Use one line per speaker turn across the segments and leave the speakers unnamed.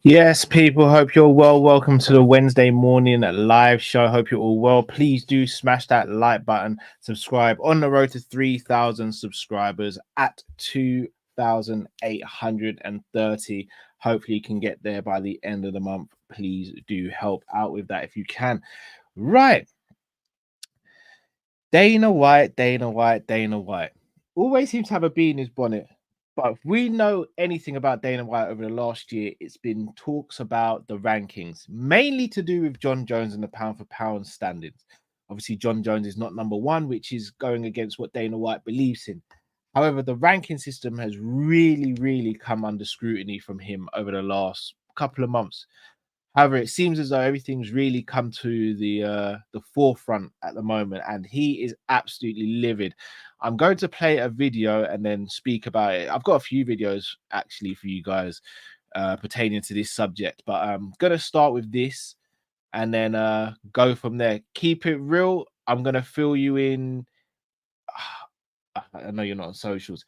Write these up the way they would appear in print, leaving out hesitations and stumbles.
Yes, people, hope you're well. Welcome to the Wednesday morning live show. Hope you're all well. Please do smash that like button, subscribe on the road to 3,000 subscribers at 2,830. Hopefully, you can get there by the end of the month. Please do help out with that if you can. Right. Dana White. Always seems to have a bee in his bonnet. But if we know anything about Dana White over the last year, it's been talks about the rankings, mainly to do with John Jones and the pound for pound standings. Obviously, John Jones is not number one, which is going against what Dana White believes in. However, the ranking system has really come under scrutiny from him over the last couple of months. However, it seems as though everything's really come to the forefront at the moment, and he is absolutely livid. I'm going to play a video and then speak about it. I've got a few videos actually for you guys pertaining to this subject, but I'm gonna start with this and then go from there. Keep it real. I'm gonna fill you in. I know you're not on socials.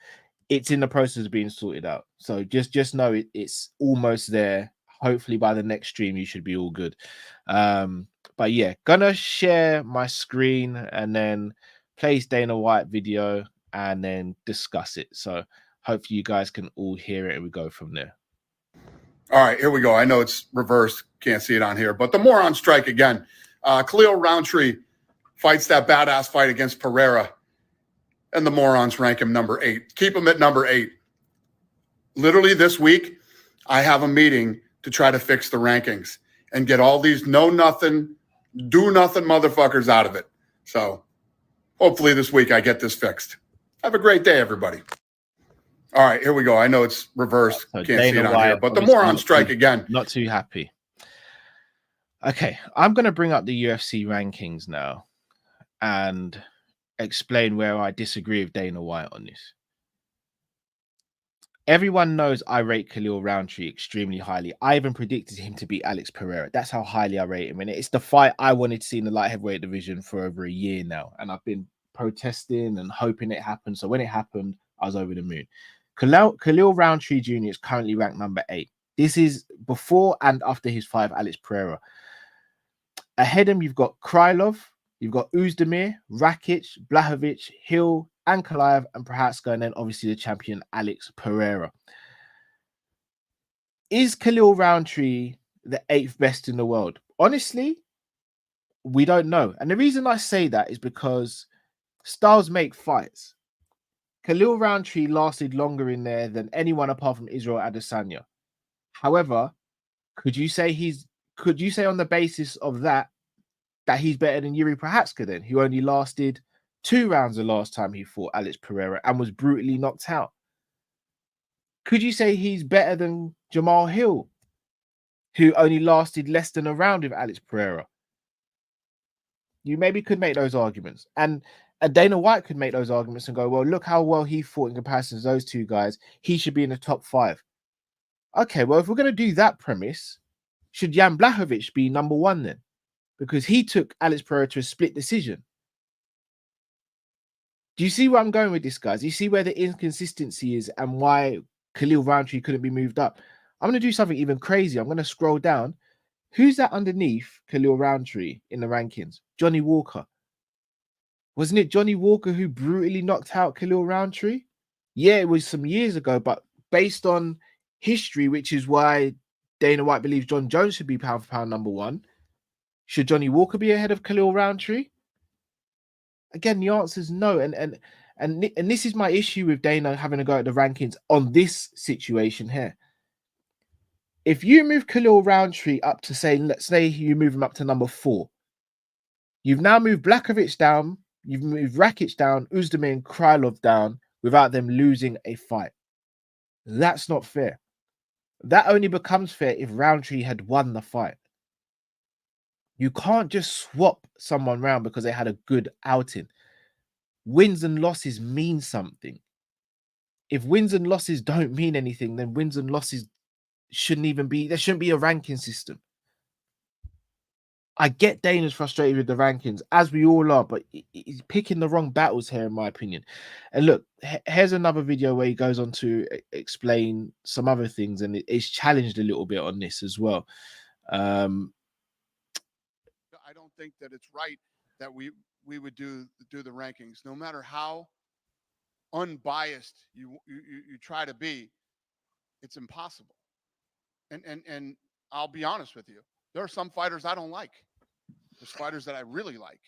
It's in the process of being sorted out, so just know it's almost there. Hopefully by the next stream you should be all good. But yeah, gonna share my screen and then play Dana White video and then discuss it. So hopefully you guys can all hear it and we go from there.
All right, here we go. I know it's reversed. Can't see it on here, but the moron strike again. Khalil Roundtree fights that badass fight against Pereira, and the morons rank him number 8. Keep him at number 8. Literally this week, I have a meeting to try to fix the rankings and get all these know-nothing, do-nothing motherfuckers out of it. So hopefully this week I get this fixed. Have a great day, everybody. All right, here we go. I know it's reversed.
So
Can't
Dana
see it on
White,
here, but the moron strike again.
Not too happy. Okay, I'm going to bring up the UFC rankings now and explain where I disagree with Dana White on this. Everyone knows I rate Khalil Roundtree extremely highly. I even predicted him to beat Alex Pereira. That's how highly I rate him. And it's the fight I wanted to see in the light heavyweight division for over a year now. And I've been protesting and hoping it happened. So when it happened, I was over the moon. Khalil Roundtree Jr. is currently ranked number 8. This is before and after his fight with Alex Pereira. Ahead of him, you've got Krylov, you've got Uzdemir, Rakic, Blachowicz, Hill, Ankalaev, and Prohaska, and then obviously the champion Alex Pereira. Is Khalil Roundtree the 8th best in the world? Honestly, we don't know. And the reason I say that is because styles make fights. Khalil Roundtree lasted longer in there than anyone apart from Israel Adesanya. However, could you say on the basis of that he's better than Yuri Prohaska then, who only lasted 2 rounds the last time he fought Alex Pereira and was brutally knocked out? Could you say he's better than Jamal Hill, who only lasted less than a round with Alex Pereira? You maybe could make those arguments. And Dana White could make those arguments and go, well, look how well he fought in comparison to those two guys. He should be in the top 5. Okay, well, if we're going to do that premise, should Jan Blachowicz be number 1 then? Because he took Alex Pereira to a split decision. Do you see where I'm going with this, guys? You see where the inconsistency is and why Khalil Roundtree couldn't be moved up? I'm going to do something even crazy. I'm going to scroll down. Who's that underneath Khalil Roundtree in the rankings? Johnny Walker. Wasn't it Johnny Walker who brutally knocked out Khalil Roundtree? Yeah, it was some years ago, but based on history, which is why Dana White believes John Jones should be pound for pound number 1, should Johnny Walker be ahead of Khalil Roundtree? Again, the answer is no. And this is my issue with Dana having to go at the rankings on this situation here. If you move Khalil Roundtree up to let's say you move him up to number 4, you've now moved Blachowicz down, you've moved Rakic down, Uzdemir and Krylov down without them losing a fight. That's not fair. That only becomes fair if Roundtree had won the fight. You can't just swap someone around because they had a good outing. Wins and losses mean something. If wins and losses don't mean anything, then wins and losses shouldn't even be, there shouldn't be a ranking system. I get Dana's frustrated with the rankings, as we all are, but he's picking the wrong battles here, in my opinion. And look, here's another video where he goes on to explain some other things, and it's challenged a little bit on this as well.
I don't think that it's right that we would do the rankings, no matter how unbiased you try to be. It's impossible. And I'll be honest with you. There are some fighters I don't like. There's fighters that I really like.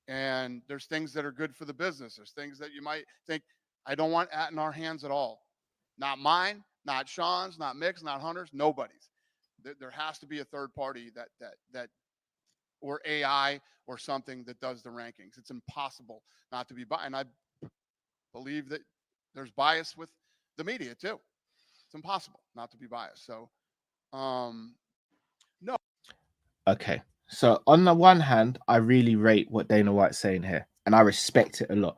And there's things that are good for the business. There's things that you might think I don't want in our hands at all. Not mine, not Sean's, not Mick's, not Hunter's, nobody's. There has to be a third party that or AI or something that does the rankings. It's impossible not to be biased. And I believe that there's bias with the media too. It's impossible not to be biased. So, no.
Okay. So on the one hand, I really rate what Dana White's saying here, and I respect it a lot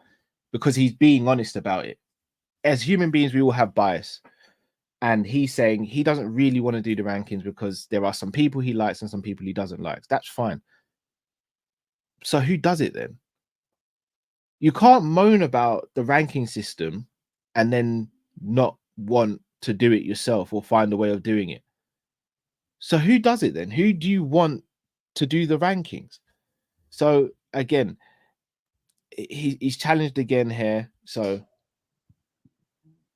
because he's being honest about it. As human beings, we all have bias. And he's saying he doesn't really want to do the rankings because there are some people he likes and some people he doesn't like. That's fine. So who does it then? You can't moan about the ranking system and then not want to do it yourself or find a way of doing it. So who does it then? Who do you want to do the rankings? So again, he's challenged again here. So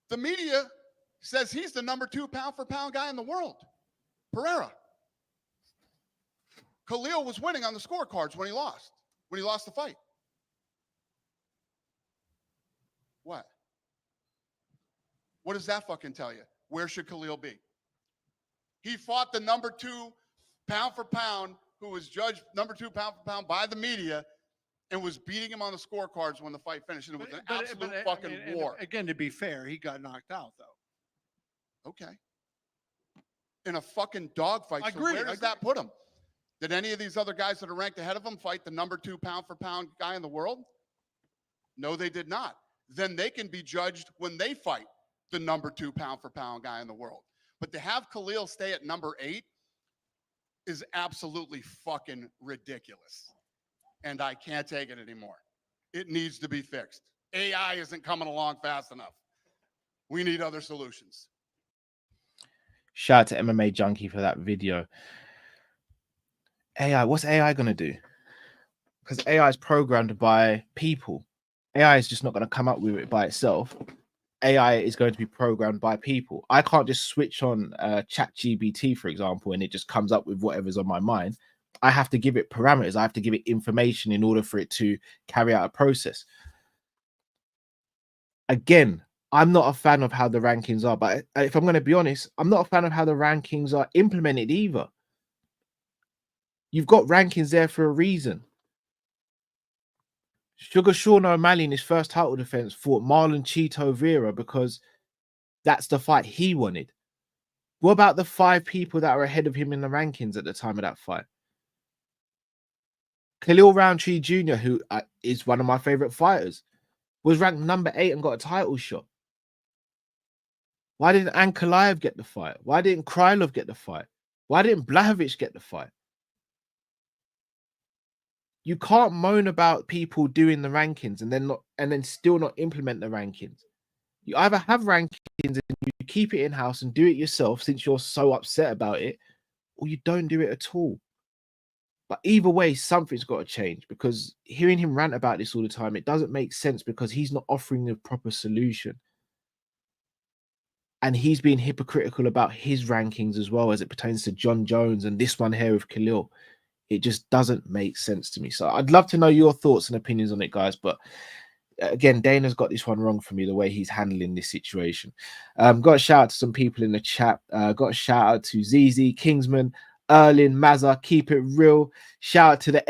the media says he's the number 2 pound for pound guy in the world. Pereira. Khalil was winning on the scorecards when he lost the fight. What? What does that fucking tell you? Where should Khalil be? He fought the number 2 pound for pound, who was judged number 2 pound for pound by the media, and was beating him on the scorecards when the fight finished. And it was an absolute fucking war.
Again, to be fair, he got knocked out, though.
Okay. In a fucking dogfight. So where does that put him? Did any of these other guys that are ranked ahead of him fight the number 2 pound for pound guy in the world? No, they did not. Then they can be judged when they fight the number 2 pound for pound guy in the world. But to have Khalil stay at number 8 is absolutely fucking ridiculous. And I can't take it anymore. It needs to be fixed. AI isn't coming along fast enough. We need other solutions.
Shout out to MMA Junkie for that video. AI, what's AI going to do? Because AI is programmed by people. AI is just not going to come up with it by itself. AI is going to be programmed by people. I can't just switch on ChatGPT, for example, and it just comes up with whatever's on my mind. I have to give it parameters. I have to give it information in order for it to carry out a process. Again, I'm not a fan of how the rankings are, but if I'm going to be honest, I'm not a fan of how the rankings are implemented either. You've got rankings there for a reason. Sugar Sean O'Malley in his first title defense fought Marlon Chito Vera because that's the fight he wanted. What about the 5 people that are ahead of him in the rankings at the time of that fight? Khalil Roundtree Jr., who is one of my favorite fighters, was ranked number 8 and got a title shot. Why didn't Ankalaev get the fight? Why didn't Krylov get the fight? Why didn't Blachowicz get the fight? You can't moan about people doing the rankings and then still not implement the rankings. You either have rankings and you keep it in-house and do it yourself since you're so upset about it, or you don't do it at all. But either way, something's got to change, because hearing him rant about this all the time, it doesn't make sense because he's not offering the proper solution. And he's being hypocritical about his rankings as well as it pertains to John Jones and this one here with Khalil. It just doesn't make sense to me. So I'd love to know your thoughts and opinions on it, guys. But again, Dana's got this one wrong for me, the way he's handling this situation. Got a shout out to some people in the chat. Got a shout out to ZZ, Kingsman, Erlin, Mazza, Keep It Real. Shout out to the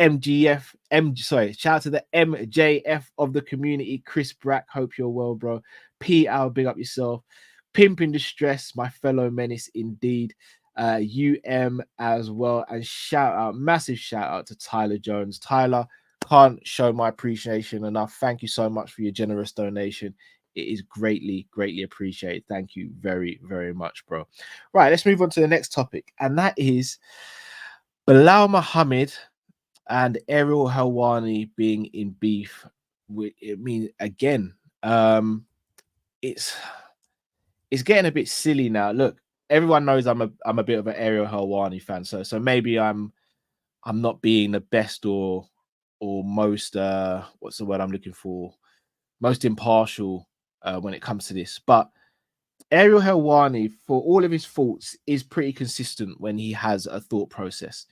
shout out to the MJF of the community, Chris Brack. Hope you're well, bro. P.L., big up yourself. Pimp in Distress, my fellow menace indeed. UM as well. And massive shout out to Tyler Jones. Tyler, can't show my appreciation enough. Thank you so much for your generous donation. It is greatly, greatly appreciated. Thank you very, very much, bro. Right, let's move on to the next topic. And that is Belal Muhammad and Ariel Helwani being in beef. It means again, it's getting a bit silly now. Look, everyone knows I'm a bit of an Ariel Helwani fan, so maybe I'm not being the best or most what's the word I'm looking for, most impartial when it comes to this. But Ariel Helwani, for all of his faults, is pretty consistent when he has a thought process.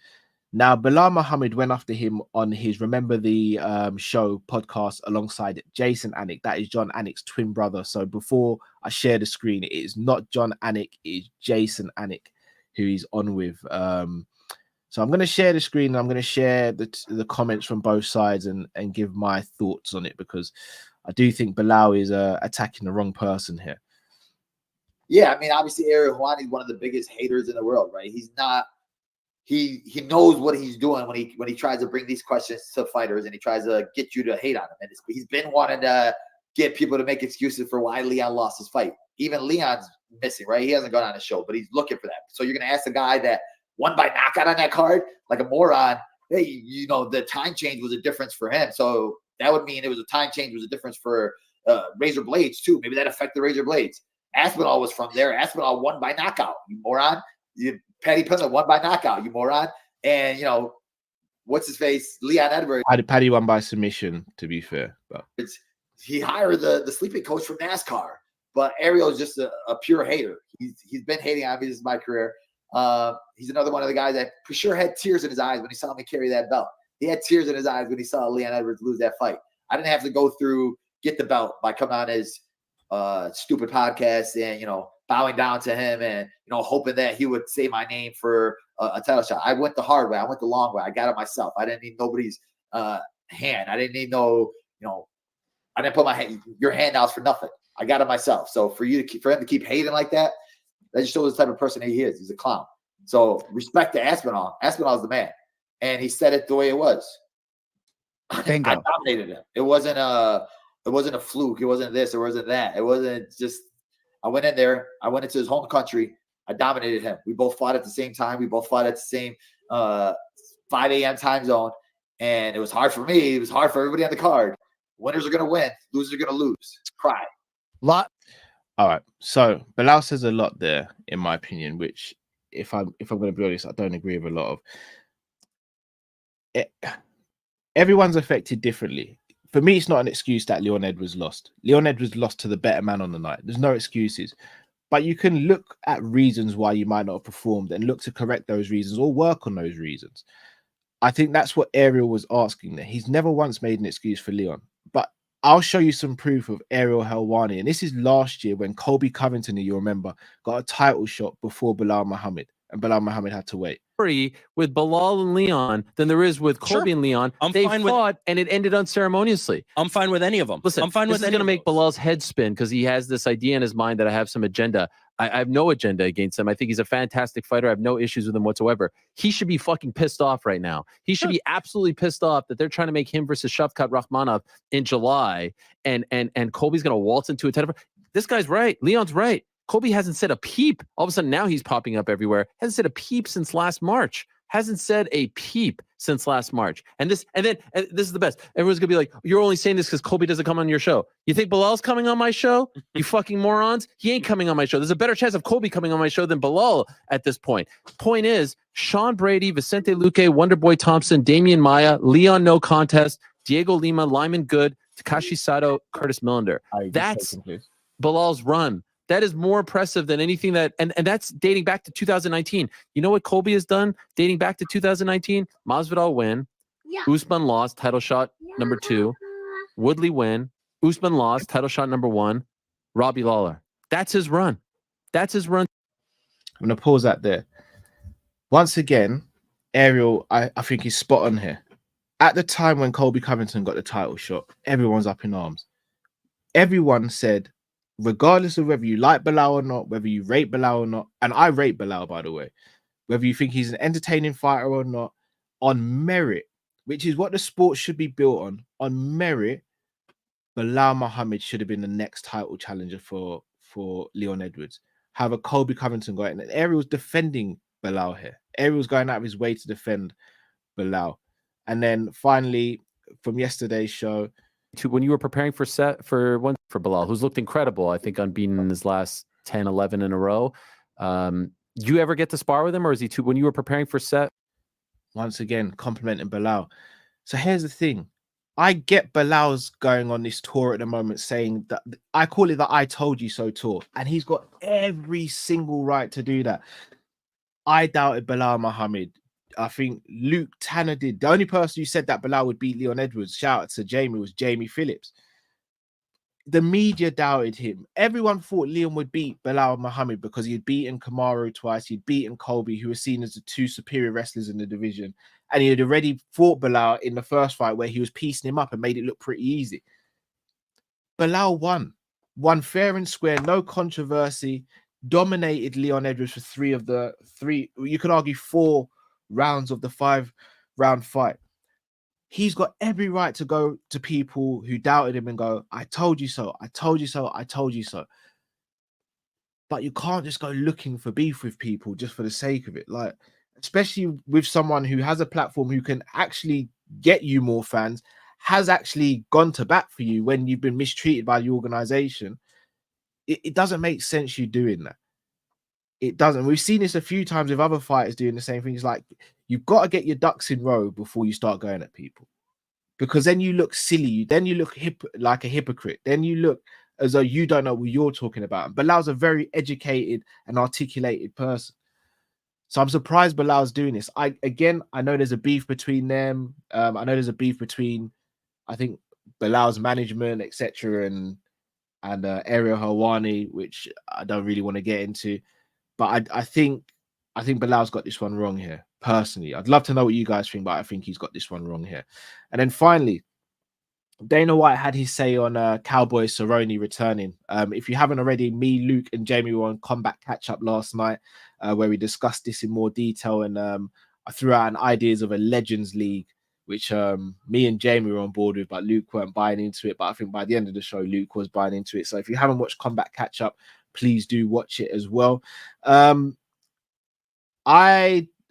Now, Belal Muhammad went after him on his Remember the Show podcast alongside Jason Anik. That is John Anik's twin brother. So before I share the screen, it is not John Anik, it is Jason Anik who he's on with. So I'm going to share the screen. And I'm going to share the comments from both sides and give my thoughts on it, because I do think Belal is attacking the wrong person here.
Yeah, I mean, obviously, Ariel Helwani is one of the biggest haters in the world, right? He's not. He knows what he's doing when he tries to bring these questions to fighters and he tries to get you to hate on him. And he's been wanting to get people to make excuses for why Leon lost his fight. Even Leon's missing, right? He hasn't gone on the show, but he's looking for that. So you're going to ask the guy that won by knockout on that card, like a moron, hey, you know, the time change was a difference for him. So that would mean it was a time change was a difference for Razor Blades too. Maybe that affected Razor Blades. Aspinall was from there. Aspinall won by knockout, you moron. Paddy Pimblett won by knockout, you moron. And, you know, what's his face? Leon Edwards.
Paddy won by submission, to be fair. But
he hired the sleeping coach from NASCAR. But Ariel is just a pure hater. He's been hating on me this is my career. He's another one of the guys that for sure had tears in his eyes when he saw me carry that belt. He had tears in his eyes when he saw Leon Edwards lose that fight. I didn't have to go through get the belt by coming on his stupid podcast and, you know, bowing down to him and, you know, hoping that he would say my name for a title shot. I went the hard way. I went the long way. I got it myself. I didn't need nobody's hand. I didn't need I didn't put your hand out for nothing. I got it myself. So for him to keep hating like that, that just shows the type of person he is. He's a clown. So respect to Aspinall. Aspinall's the man. And he said it the way it was.
Bingo.
I dominated him. It wasn't a fluke. It wasn't this. It wasn't that. It wasn't just I went in there. I went into his home country. I dominated him. We both fought at the same time. We both fought at the same 5 a.m. time zone. And it was hard for me. It was hard for everybody on the card. Winners are going to win. Losers are going to lose. Cry.
Lot.
All right. So Belal says a lot there, in my opinion, which if I'm going to be honest, I don't agree with a lot of. Everyone's affected differently. For me, it's not an excuse that Leon Edwards lost. Leon Edwards lost to the better man on the night. There's no excuses. But you can look at reasons why you might not have performed and look to correct those reasons or work on those reasons. I think that's what Ariel was asking there. He's never once made an excuse for Leon. But I'll show you some proof of Ariel Helwani. And this is last year when Colby Covington, you remember, got a title shot before Belal Muhammad. And Belal Muhammad had to wait.
With Belal and Leon than there is with Colby and Leon. They fought and it ended unceremoniously.
I'm fine with any of them.
Listen,
I'm fine
this
with
is going to make Belal's head spin because he has this idea in his mind that I have some agenda. I have no agenda against him. I think he's a fantastic fighter. I have no issues with him whatsoever. He should be fucking pissed off right now. He should be absolutely pissed off that they're trying to make him versus Shavkat Rakhmonov in July, and Colby's going to waltz into a title. This guy's right. Leon's right. Colby hasn't said a peep. All of a sudden now he's popping up everywhere. Hasn't said a peep since last March. Hasn't said a peep since last March. And this is the best. Everyone's gonna be like, you're only saying this because Colby doesn't come on your show. You think Belal's coming on my show? You fucking morons. He ain't coming on my show. There's a better chance of Colby coming on my show than Belal at this point. Point is, Sean Brady, Vicente Luque, Wonderboy Thompson, Damian Maia, Leon No Contest, Diego Lima, Lyman Good, Takashi Sato, Curtis Millender. That's Belal's run. That is more impressive than anything that, and that's dating back to 2019. You know what Colby has done dating back to 2019? Masvidal win, Usman lost, title shot number 2, Woodley win, Usman lost, title shot number 1, Robbie Lawler. That's his run. That's his run.
I'm going to pause that there. Once again, Ariel, I think he's spot on here. At the time when Colby Covington got the title shot, everyone's up in arms. Everyone said, regardless of whether you like Belal or not, whether you rate Belal or not, and I rate Belal, by the way, whether you think he's an entertaining fighter or not, on merit, which is what the sport should be built on merit, Belal Muhammad should have been the next title challenger for Leon Edwards. However, Colby Covington got it, and Ariel's defending Belal here. Ariel's going out of his way to defend Belal. And then finally, from yesterday's show,
When you were preparing for Belal, who's looked incredible, I think, unbeaten in his last 10, 11 in a row. Do you ever get to spar with him, or is he too? When you were preparing for set,
once again, complimenting Belal. So here's the thing. I get Belal's going on this tour at the moment saying that I call it the I told you so tour. And he's got every single right to do that. I doubted Belal Muhammad. I think Luke Tanner did. The only person who said that Belal would beat Leon Edwards, shout out to Jamie, was Jamie Phillips. The media doubted him. Everyone thought Leon would beat Belal Muhammad because he'd beaten Kamaru twice. He'd beaten Colby, who was seen as the two superior wrestlers in the division. And he had already fought Belal in the first fight where he was piecing him up and made it look pretty easy. Belal won fair and square, no controversy, dominated Leon Edwards for three, you could argue 4 rounds of the 5-round fight. He's got every right to go to people who doubted him and go, I told you so, I told you so, I told you so. But you can't just go looking for beef with people just for the sake of it. Like, especially with someone who has a platform who can actually get you more fans, has actually gone to bat for you when you've been mistreated by the organization. It doesn't make sense you doing that. It doesn't. We've seen this a few times with other fighters doing the same thing. It's like, you've got to get your ducks in row before you start going at people, because then you look silly. Then you look like a hypocrite. Then you look as though you don't know what you're talking about. And Belal's a very educated and articulated person. So I'm surprised Belal's doing this. I know there's a beef between them. I know there's a beef between, I think, Belal's management, etc., and Ariel Helwani, which I don't really want to get into. But I think Belal's got this one wrong here. Personally, I'd love to know what you guys think, but I think he's got this one wrong here. And then finally, Dana White had his say on Cowboy Cerrone returning. If you haven't already, me, Luke, and Jamie were on Combat Catch Up last night, where we discussed this in more detail. And I threw out an ideas of a Legends League, which me and Jamie were on board with, but Luke weren't buying into it. But I think by the end of the show, Luke was buying into it. So if you haven't watched Combat Catch Up, please do watch it as well.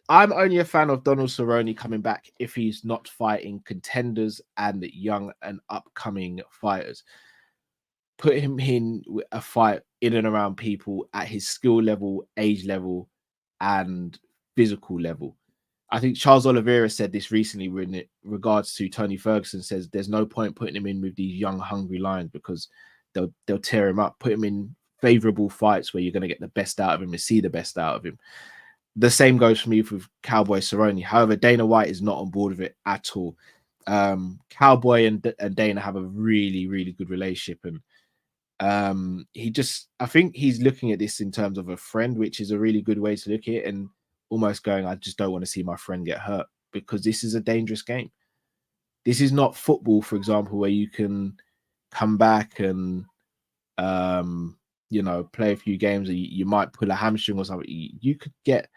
I'm only a fan of Donald Cerrone coming back if he's not fighting contenders and young and upcoming fighters. Put him in a fight in and around people at his skill level, age level, and physical level. I think Charles Oliveira said this recently in regards to Tony Ferguson, says there's no point putting him in with these young, hungry lions because they'll tear him up. Put him in favorable fights where you're going to get the best out of him and see the best out of him. The same goes for me with Cowboy Cerrone. However, Dana White is not on board with it at all. Cowboy and Dana have a really, really good relationship. And I think he's looking at this in terms of a friend, which is a really good way to look at it, and almost going, I just don't want to see my friend get hurt, because this is a dangerous game. This is not football, for example, where you can come back and play a few games, or you might pull a hamstring or something. You could get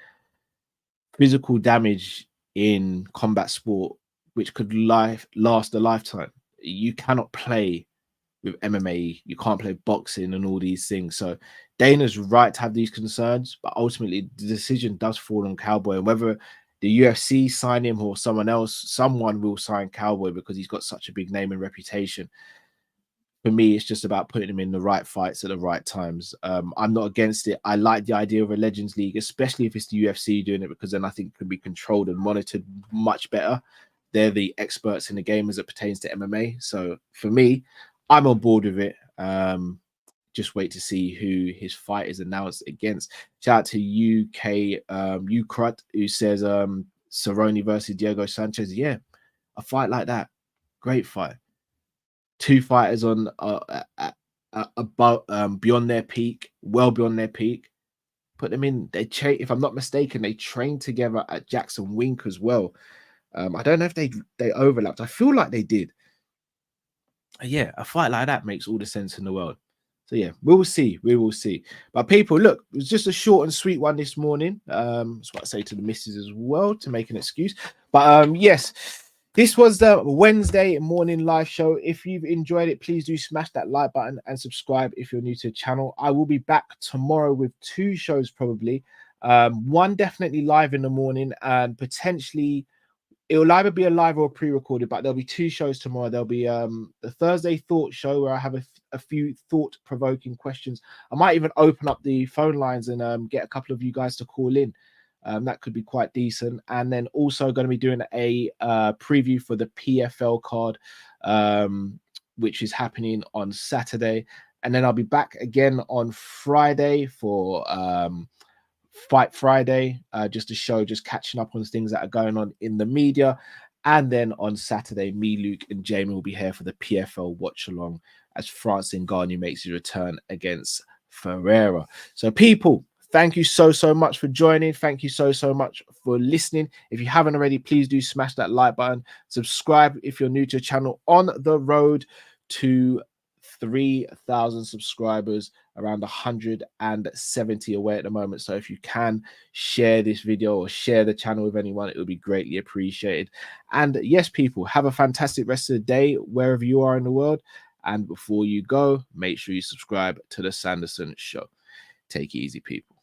physical damage in combat sport, which could last a lifetime. You cannot play with MMA. You can't play boxing and all these things. So Dana's right to have these concerns, but ultimately the decision does fall on Cowboy. And whether the UFC sign him or someone else, someone will sign Cowboy because he's got such a big name and reputation. For me, it's just about putting him in the right fights at the right times. I'm not against it. I like the idea of a Legends League, especially if it's the UFC doing it, because then I think it can be controlled and monitored much better. They're the experts in the game as it pertains to MMA. So for me, I'm on board with it. Just wait to see who his fight is announced against. Shout out to UK Ukrut, who says Cerrone versus Diego Sanchez. Yeah, a fight like that, great fight. 2 fighters on about beyond their peak, well beyond their peak. Put them in. If I'm not mistaken, they trained together at Jackson Wink as well. I don't know if they overlapped. I feel like they did. Yeah, a fight like that makes all the sense in the world. So yeah, we will see. We will see. But people, look, it was just a short and sweet one this morning. That's what I say to the missus as well, to make an excuse. But yes, this was the Wednesday morning live show. If you've enjoyed it, please do smash that like button and subscribe if you're new to the channel. I will be back tomorrow with 2 shows probably. One definitely live in the morning, and potentially it will either be a live or a pre-recorded, but there'll be 2 shows tomorrow. There'll be the Thursday Thought Show, where I have a few thought-provoking questions. I might even open up the phone lines and get a couple of you guys to call in. That could be quite decent. And then also going to be doing a preview for the PFL card, which is happening on Saturday. And then I'll be back again on Friday for Fight Friday, just a show, just catching up on things that are going on in the media. And then on Saturday, me, Luke, and Jamie will be here for the PFL watch along as Francis Ngannou makes his return against Ferreira. So, people, thank you so much for joining. Thank you so much for listening. If you haven't already, please do smash that like button. Subscribe if you're new to the channel. On the road to 3,000 subscribers, around 170 away at the moment. So if you can share this video or share the channel with anyone, it would be greatly appreciated. And yes, people, have a fantastic rest of the day wherever you are in the world. And before you go, make sure you subscribe to the Sanderson Show. Take it easy, people.